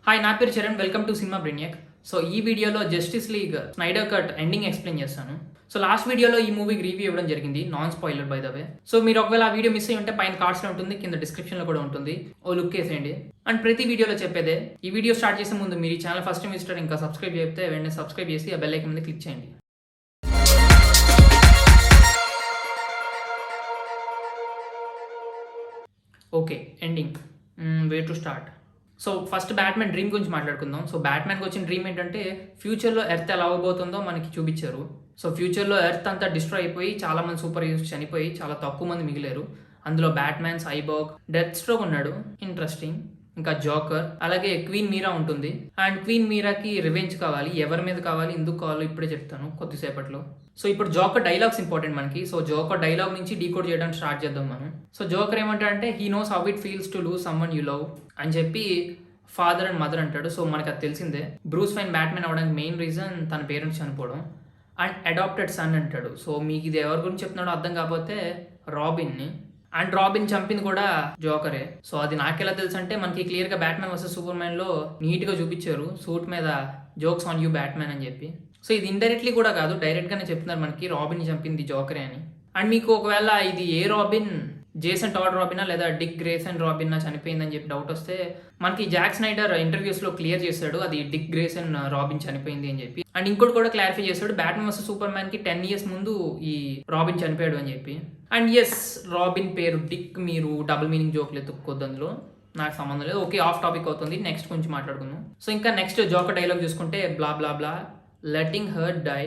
Hi, నా పేరు Charan. Welcome to cinema Brainiac. So ఈ వీడియోలో Justice League Snyder cut ending explain చేస్తాను. సో లాస్ట్ వీడియోలో ఈ మూవీకి రివ్యూ ఇవ్వడం జరిగింది, non spoiler by the way. So మీరు ఒకవేళ ఆ వీడియో మిస్ అయ్యి ఉంటే పైన కార్డ్స్లో ఉంటుంది, కింద డిస్క్రిప్షన్లో కూడా ఉంటుంది, ఓ లుక్ వేసేయండి. అండ్ ప్రతి వీడియోలో చెప్పేదే, ఈ వీడియో స్టార్ట్ చేసే ముందు మీరు ఈ ఛానల్ ఫస్ట్ టైం విజిటర్ ఇంకా సబ్స్క్రైబ్ చేస్తే వెంటనే సబ్స్క్రైబ్ చేసి ఆ బెల్ ఐకాన్ మీద క్లిక్ చేయండి. Okay, ending. Where to start. So first Batman dream గురించి మాట్లాడుకుందాం. సో బ్యాట్మెన్కి వచ్చిన డ్రీమ్ ఏంటంటే ఫ్యూచర్లో ఎర్త్ ఎలా అవ్వబోతుందో మనకి చూపించారు. సో ఫ్యూచర్లో ఎర్త్ అంతా డిస్ట్రాయ్ అయిపోయి చాలా మంది సూపర్ హీరోస్ చనిపోయి చాలా తక్కువ మంది మిగిలారు. అందులో బ్యాట్మ్యాన్, సైబార్గ్, డెత్ స్ట్రోక్ ఉన్నాడు, ఇంట్రెస్టింగ్. ఇంకా జోకర్, అలాగే క్వీన్ మీరా ఉంటుంది. అండ్ క్వీన్ మీరాకి రివెంజ్ కావాలి. ఎవరి మీద కావాలి, ఎందుకు కావాలో ఇప్పుడే చెప్తాను కొద్దిసేపట్లో. సో ఇప్పుడు జోకర్ డైలాగ్స్ ఇంపార్టెంట్ మనకి. సో జోకర్ డైలాగ్ నుంచి డీకోడ్ చేయడానికి స్టార్ట్ చేద్దాం మనం. సో జోకర్ ఏమంటాడంటే, he knows how it feels to lose someone you love అని చెప్పి ఫాదర్ అండ్ మదర్ అంటాడు. సో మనకు అది తెలిసిందే. బ్రూస్ వైన్ బ్యాట్మెన్ అవడానికి మెయిన్ రీజన్ తన పేరెంట్స్ చనిపోవడం. అండ్ అడాప్టెడ్ సన్ అంటాడు. సో మీకు ఇది ఎవరి గురించి చెప్తున్నాడో అర్థం కాకపోతే రాబిన్ని. అండ్ రాబిన్ చంపింది కూడా జోకరే. సో అది నాకెలా తెలుసు అంటే, మనకి క్లియర్గా బ్యాట్మెన్ వర్సెస్ సూపర్ మ్యాన్లో నీట్గా చూపించారు, సూట్ మీద జోక్స్ ఆన్ యూ బ్యాట్మెన్ అని చెప్పి. సో ఇది ఇండైరెక్ట్లీ కూడా కాదు, డైరెక్ట్గానే చెప్తున్నారు మనకి రాబిన్ చంపింది జోకరే అని. అండ్ మీకు ఒకవేళ ఇది ఏ రాబిన్, జేసన్ టాడ్ రాబినా లేదా డిక్ గ్రేసన్ రాబిన్నా చనిపోయిందని చెప్పి డౌట్ వస్తే, మనకి జాక్ స్నైడర్ ఇంటర్వ్యూస్లో క్లియర్ చేశాడు అది డిక్ గ్రేసన్ రాబిన్ చనిపోయింది అని చెప్పి. అండ్ ఇంకోటి కూడా క్లారిఫై చేశాడు, బ్యాట్మెన్ వర్సెస్ సూపర్ మ్యాన్కి 10 years ముందు ఈ రాబిన్ చనిపోయాడు అని చెప్పి. అండ్ ఎస్, రాబిన్ పేరు డిక్. మీరు డబుల్ మీనింగ్ జోక్లు ఎత్తుక్కోద్దు, అందులో నాకు సంబంధం లేదు. ఓకే, ఆఫ్ టాపిక్ అవుతుంది, నెక్స్ట్ గురించి మాట్లాడుకుందాం. సో ఇంకా నెక్స్ట్ జోకర్ డైలాగ్ చూసుకుంటే, blah blah blah, letting her die,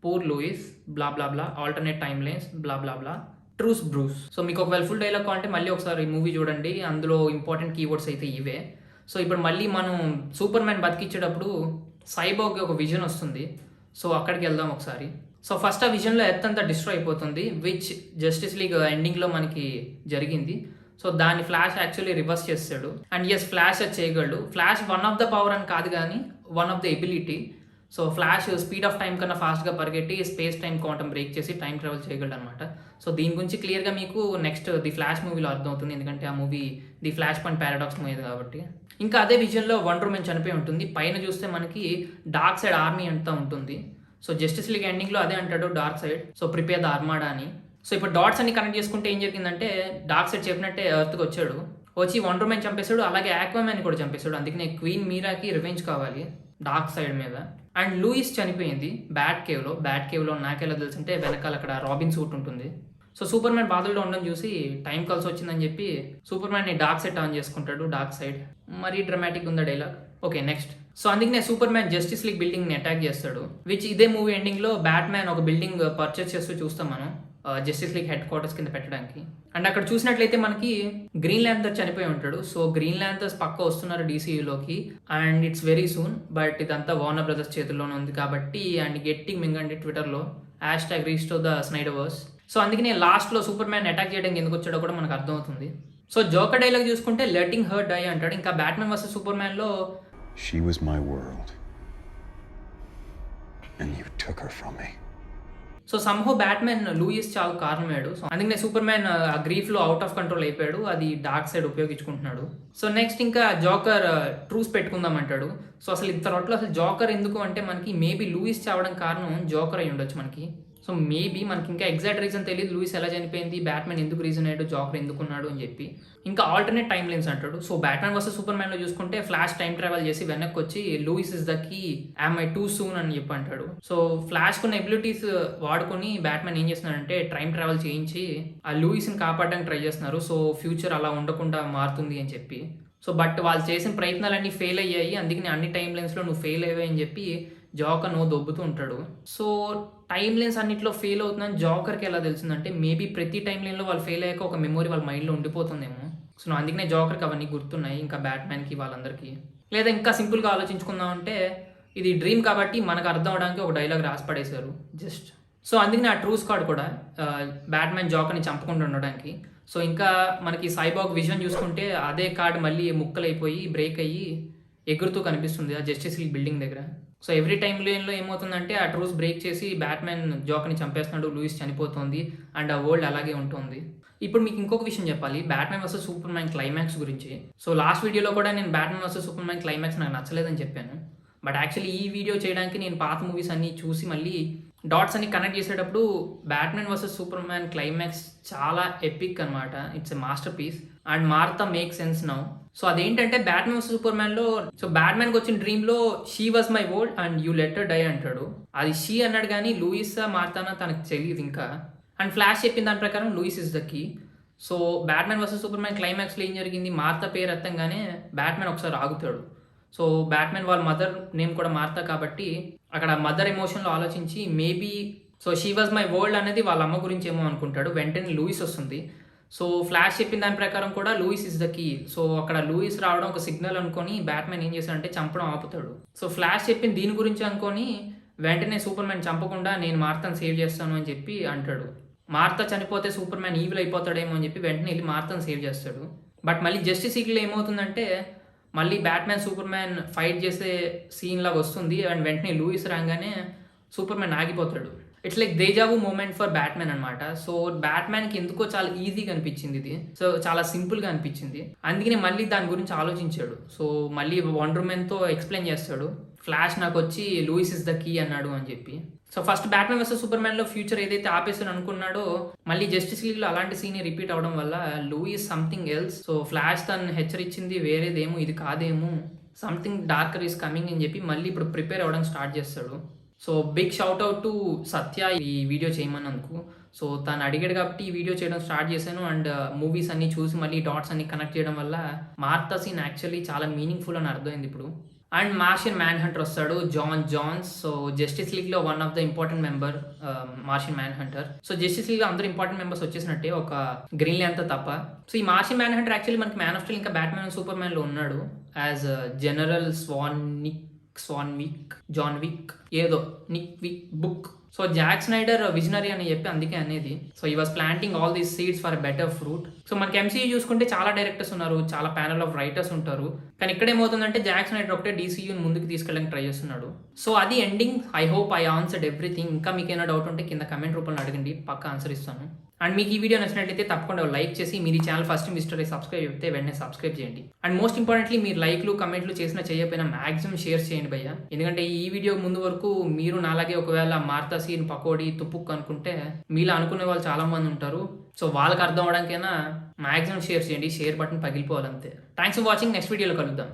poor Lois, blah blah blah, alternate timelines, blah blah blah, truce Bruce. So మీకు ఒకవేళ ఫుల్ డైలాగ్ కావాలంటే మళ్ళీ ఒకసారి మూవీ చూడండి, అందులో ఇంపార్టెంట్ కీవర్డ్స్ అయితే ఇవే. సో ఇప్పుడు మళ్ళీ మనం సూపర్ మ్యాన్ బతికిచ్చేటప్పుడు సైబార్గ్కి ఒక విజన్ వస్తుంది. సో అక్కడికి వెళ్దాం ఒకసారి. సో ఫస్ట్ ఆ విజన్లో ఎర్త్ అంతా డిస్ట్రాయ్ అయిపోతుంది, విచ్ జస్టిస్ లీగ్ ఎండింగ్లో మనకి జరిగింది. సో దాన్ని ఫ్లాష్ యాక్చువల్లీ రివర్స్ చేస్తాడు. అండ్ ఎస్, ఫ్లాష్ అది చేయగలడు. Flash one of the power అని కాదు కానీ one of the ability. So flash speed of time కన్నా ఫాస్ట్గా పరిగెట్టి స్పేస్ టైం క్వాంటం బ్రేక్ చేసి టైం ట్రావెల్ చేయగలడు అనమాట. సో దీని గురించి క్లియర్గా మీకు నెక్స్ట్ ది ఫ్లాష్ మూవీలో అర్థమవుతుంది, ఎందుకంటే ఆ movie the flash point paradox movie కాబట్టి. ఇంకా అదే విజన్లో వండర్ ఉమెన్ చనిపోయి ఉంటుంది. పైన చూస్తే మనకి డార్క్ సైడ్ ఆర్మీ అంతా ఉంటుంది. సో జస్టిస్ లీగ్ ఎండింగ్లో అదే అంటాడు, dark side, so prepare the armada అని. సో ఇప్పుడు డాట్స్ అన్ని కనెక్ట్ చేసుకుంటే ఏం జరిగిందంటే, డార్క్ సైడ్ చెప్పినట్టే ఎర్త్కి వచ్చాడు, వచ్చి వండర్ ఉమెన్ చంపేశాడు, అలాగే ఆక్వామ్యాన్ కూడా చంపేశాడు. అందుకనే క్వీన్ మీరాకి రివెంజ్ కావాలి డార్క్ సైడ్ మీద. అండ్ లూయిస్ చనిపోయింది బ్యాట్ కేవ్లో. నాకెలా తెలుసు అంటే, వెనకాల అక్కడ రాబిన్ సూట్ ఉంటుంది. సో సూపర్ మ్యాన్ బాధల్లో ఉండడం చూసి టైం కలిసి వచ్చిందని చెప్పి సూపర్ మ్యాన్ని డార్క్ సైడ్ ఆన్ చేసుకుంటాడు, డార్క్ సైడ్. మరీ డ్రమాటిక్ ఉందా డైలాగ్? Okay, next. సో అందుకనే సూపర్ మ్యాన్ జస్టిస్ లీగ్ బిల్డింగ్ని అటాక్ చేస్తాడు, విచ్ ఇదే మూవీ ఎండింగ్లో బ్యాట్మ్యాన్ ఒక బిల్డింగ్ పర్చేస్ చేస్తూ చూస్తాం మనం, జస్టిస్ లీగ్ హెడ్ క్వార్టర్స్ కింద పెట్టడానికి. అండ్ అక్కడ చూసినట్లయితే మనకి గ్రీన్ ల్యాంథర్ చనిపోయి ఉంటాడు. సో గ్రీన్ ల్యాంథర్స్ పక్క వస్తున్నారు డీసీయూలోకి, and it's very soon. But ఇదంతా వార్నర్ బ్రదర్స్ చేతుల్లోనే ఉంది కాబట్టి, అండ్ గెట్టింగ్ మింగండి ట్విట్టర్లో #రీస్టోర్ ద స్నైడర్వర్స్. సో అందుకనే లాస్ట్లో సూపర్ మ్యాన్ అటాక్ చేయడానికి ఎందుకు వచ్చాడో కూడా మనకు అర్థమవుతుంది. సో జోకర్ డైలాగ్ చూసుకుంటే, లెటింగ్ హర్ డై అంటాడు. ఇంకా బ్యాట్మెన్ వర్సెస్ సూపర్ మ్యాన్లో, She was my world, and you took her from me. So somehow Batman Lois చావు కారణమయ్యాడు. సో అందుకనే సూపర్ మ్యాన్ ఆ గ్రీఫ్లో అవుట్ ఆఫ్ కంట్రోల్ అయిపోయాడు, అది డార్క్ సైడ్ ఉపయోగించుకుంటున్నాడు. సో నెక్స్ట్ ఇంకా జోకర్ ట్రూస్ పెట్టుకుందాం అంటాడు. సో అసలు ఇంత రొట్లో అసలు జోకర్ ఎందుకు అంటే, మనకి మేబీ లూయిస్ చావడం కారణం జోకర్ అయి ఉండొచ్చు మనకి. సో మేబీ మనకి ఇంకా ఎగ్జాక్ట్ రీజన్ తెలియదు, లూయిస్ ఎలా చనిపోయింది, బ్యాట్మెన్ ఎందుకు రీజన్ అయ్యాడు, జోకర్ ఎందుకున్నాడు అని చెప్పి. ఇంకా ఆల్టర్నేట్ టైమ్ లైన్స్ అంటాడు. సో బ్యాట్మెన్ వర్సెస్ సూపర్ మ్యాన్లో చూసుకుంటే, ఫ్లాష్ టైం ట్రావెల్ చేసి వెనక్కి వచ్చి Lois is the key, am I too soon అని చెప్పి అంటాడు. సో ఫ్లాష్ కొన్ని ఎబిలిటీస్ వాడుకొని బ్యాట్మెన్ ఏం చేస్తున్నాడంటే, టైం ట్రావెల్ చేయించి ఆ లూయిస్ని కాపాడడానికి ట్రై చేస్తున్నారు. సో ఫ్యూచర్ అలా ఉండకుండా మారుతుంది అని చెప్పి. సో బట్ వాళ్ళు చేసిన ప్రయత్నాలన్నీ ఫెయిల్ అయ్యాయి, అందుకని అన్ని టైం లైన్స్లో నువ్వు ఫెయిల్ అయ్యాయి అని చెప్పి జోకర్ నువ్వు దొబ్బుతూ ఉంటాడు. సో టైం లైన్స్ అన్నింటిలో ఫెయిల్ అవుతుందని జోకర్కి ఎలా తెలిసిందంటే, మేబీ ప్రతి టైం లైన్లో వాళ్ళు ఫెయిల్ అయ్యాక ఒక మెమొరీ వాళ్ళ మైండ్లో ఉండిపోతుందేమో. సో అందుకనే జోకర్కి అవన్నీ గుర్తున్నాయి, ఇంకా బ్యాట్మ్యాన్కి వాళ్ళందరికీ. లేదా ఇంకా సింపుల్గా ఆలోచించుకుందాం అంటే, ఇది డ్రీమ్ కాబట్టి మనకు అర్థం అవడానికి ఒక డైలాగ్ రాసి పడేశారు జస్ట్. సో అందుకని ఆ ట్రూస్ కార్డ్ కూడా బ్యాట్మ్యాన్ జోకర్ని చంపకుండా ఉండడానికి. సో ఇంకా మనకి సైబార్గ్ విజన్ చూసుకుంటే, అదే కార్డ్ మళ్ళీ ముక్కలైపోయి బ్రేక్ అయ్యి ఎగురుతూ కనిపిస్తుంది ఆ జస్టిస్ లీగ్ బిల్డింగ్ దగ్గర. సో ఎవ్రీ టైమ్ లైన్లో ఏమవుతుందంటే ఆ ట్రూస్ బ్రేక్ చేసి బ్యాట్‌మ్యాన్ జోకర్‌ని చంపేస్తున్నాడు. లూయిస్ చనిపోతుంది. అండ్ ఆ వరల్డ్ అలాగే ఉంటుంది. ఇప్పుడు మీకు ఇంకొక విషయం చెప్పాలి. 'బ్యాట్‌మ్యాన్ వర్సెస్ సూపర్‌మ్యాన్' క్లైమాక్స్ గురించి. సో లాస్ట్ వీడియోలో కూడా నేను 'బ్యాట్‌మ్యాన్ వర్సెస్ సూపర్‌మ్యాన్' క్లైమాక్స్ నాకు నచ్చలేదని చెప్పాను. బట్ యాక్చువల్లీ ఈ వీడియో చేయడానికి నేను పాత మూవీస్ అన్నీ చూసి మళ్ళీ డాట్స్ అన్ని కనెక్ట్ చేసేటప్పుడు 'బ్యాట్‌మ్యాన్ వర్సెస్ సూపర్‌మ్యాన్' క్లైమాక్స్ చాలా ఎపిక్ అనమాట. It's a masterpiece and Martha make sense now. So అదేంటంటే 'బ్యాట్‌మ్యాన్ వర్సెస్ సూపర్‌మ్యాన్‌లో సో బ్యాట్‌మ్యాన్‌కి వచ్చిన డ్రీమ్‌లో she was my world and you let her die అంటాడు. అది షీ అన్నాడు కానీ లూయిసా మార్తానా తనకు తెలియదు ఇంకా. అండ్ ఫ్లాష్ చెప్పిన దాని ప్రకారం Lois is the key. So 'Batman versus Superman' క్లైమాక్స్లో ఏం జరిగింది, మార్తా పేరు ఎత్తంగానే బ్యాట్‌మ్యాన్ ఒకసారి ఆగుతాడు. సో బ్యాట్‌మ్యాన్ వాళ్ళ మదర్ నేమ్ కూడా మార్తా కాబట్టి అక్కడ మదర్ ఎమోషన్‌లో ఆలోచించి maybe so she was my world అనేది వాళ్ళ అమ్మ గురించి ఏమో అనుకుంటాడు. వెంటనే లూయిస్ వస్తుంది. సో ఫ్లాష్ చెప్పిన దాని ప్రకారం కూడా Lois is the key. So అక్కడ లూయిస్ రావడం ఒక సిగ్నల్ అనుకొని బ్యాట్‌మ్యాన్ ఏం చేశాడంటే చంపడం ఆపుతాడు. సో ఫ్లాష్ చెప్పింది దీని గురించి అనుకొని వెంటనే సూపర్‌మ్యాన్ చంపకుండా నేను మార్తాను సేవ్ చేస్తాను అని చెప్పి అంటాడు. మార్తా చనిపోతే సూపర్‌మ్యాన్ ఈవిల్ అయిపోతాడేమో అని చెప్పి వెంటనే వెళ్ళి మార్తాను సేవ్ చేస్తాడు. బట్ మళ్ళీ జస్టిస్ లీగ్‌లో ఏమవుతుందంటే మళ్ళీ బ్యాట్‌మ్యాన్ సూపర్‌మ్యాన్ ఫైట్ చేసే సీన్ లాగా వస్తుంది. అండ్ వెంటనే లూయిస్ రాగానే సూపర్‌మ్యాన్ ఆగిపోతాడు. It's like deja vu moment for Batman అనమాట. సో బ్యాట్‌మ్యాన్‌కి ఎందుకో చాలా ఈజీగా అనిపించింది ఇది. సో చాలా సింపుల్గా అనిపించింది. అందుకనే మళ్ళీ దాని గురించి ఆలోచించాడు. సో మళ్ళీ వండర్ వుమెన్‌తో ఎక్స్ప్లెయిన్ చేస్తాడు. ఫ్లాష్ నాకు వచ్చి లూయిస్ ఇస్ ద కీ అన్నాడు అని చెప్పి. సో ఫస్ట్ 'బ్యాట్‌మ్యాన్ వర్సెస్ సూపర్‌మ్యాన్'లో ఫ్యూచర్ ఏదైతే ఆపేసాను అనుకున్నాడో మళ్ళీ జస్టిస్ లీగ్‌లో అలాంటి సీన్ రిపీట్ అవడం వల్ల Lois something else. So Flash తను హెచ్చరించింది వేరేదేమో, ఇది కాదేమో, సంథింగ్ డార్కర్ ఈస్ కమింగ్ అని చెప్పి మళ్ళీ ఇప్పుడు ప్రిపేర్ అవ్వడం స్టార్ట్ చేస్తాడు. So big shout out to Satya ఈ వీడియో చేయమన్నందుకు. సో తను అడిగాడు కాబట్టి ఈ వీడియో చేయడం స్టార్ట్ చేశాను. అండ్ మూవీస్ అన్ని చూసి మళ్ళీ డాట్స్ అన్ని కనెక్ట్ చేయడం వల్ల మార్తా సీన్ యాక్చువల్లీ చాలా మీనింగ్ఫుల్ అని అర్థమైంది ఇప్పుడు. అండ్ మార్షియన్ మ్యాన్ హంటర్ వస్తాడు, జాన్ జాన్స్. సో జస్టిస్ లీగ్లో one of the important member Martian man Hunter. So justice లీగ్లో అందరూ ఇంపార్టెంట్ మెంబర్స్ వచ్చేసినట్టే ఒక గ్రీన్ ల్యాంతర్ తప్ప. సో ఈ మార్షియన్ మ్యాన్ హంటర్ యాక్చువల్లీ మనకి మ్యాన్ ఆఫ్ స్టీల్ ఇంకా బ్యాట్‌మ్యాన్ సూపర్‌మ్యాన్లో ఉన్నాడు యాజ్ జనరల్ జాన్ విక్ ఏదో నిక్ విక్ book. So Jack Schneider visionary అని చెప్పి అందుకే అనేది. సో ఈ was planting all these seeds for better fruit. So మనకి ఎంసీయూ చూసుకుంటే చాలా డైరెక్టర్స్ ఉన్నారు, చాలా ప్యానల్ ఆఫ్ రైటర్స్ ఉంటారు. కానీ ఇక్కడ ఏమవుతుందంటే జాక్ స్నైడర్ ఒకటే డీసీయూని ముందుకు తీసుకెళ్ళడానికి ట్రై చేస్తున్నాడు. సో అది ending. I hope I answered everything. ఇంకా మీకు ఏమైనా డౌట్ ఉంటే కింద కమెంట్ రూపంలో అడగండి, పక్కా ఆన్సర్ ఇస్తాను. అండ్ మీకు ఈ వీడియో నచ్చినట్లయితే తప్పకుండా లైక్ చేసి మీరు ఈ ఛానల్ ఫస్ట్ మిస్టర్ సబ్స్క్రైబ్ అయితే వెంటనే సబ్స్క్రైబ్ చేయండి. అండ్ మోస్ట్ ఇంపార్టెంట్లీ మీరు లైక్లు కమెంట్లు చేసినా చేయకపోయినా మాక్సిమం షేర్ చేయండి భయ్య. ఎందుకంటే ఈ వీడియో ముందు వరకు మీరు నాలాగే ఒకవేళ మార్తా సీన్ పకోడీ తుప్పుక్ అనుకుంటే మీలా అనుకునే వాళ్ళు చాలా మంది ఉంటారు. సో వాళ్ళకి అర్థం అవడానికైనా మాక్సిమం షేర్ చేయండి. షేర్ బటన్ పగిలిపోవాలంతే. Thanks for watching. నెక్స్ట్ వీడియోలో కలుద్దాం.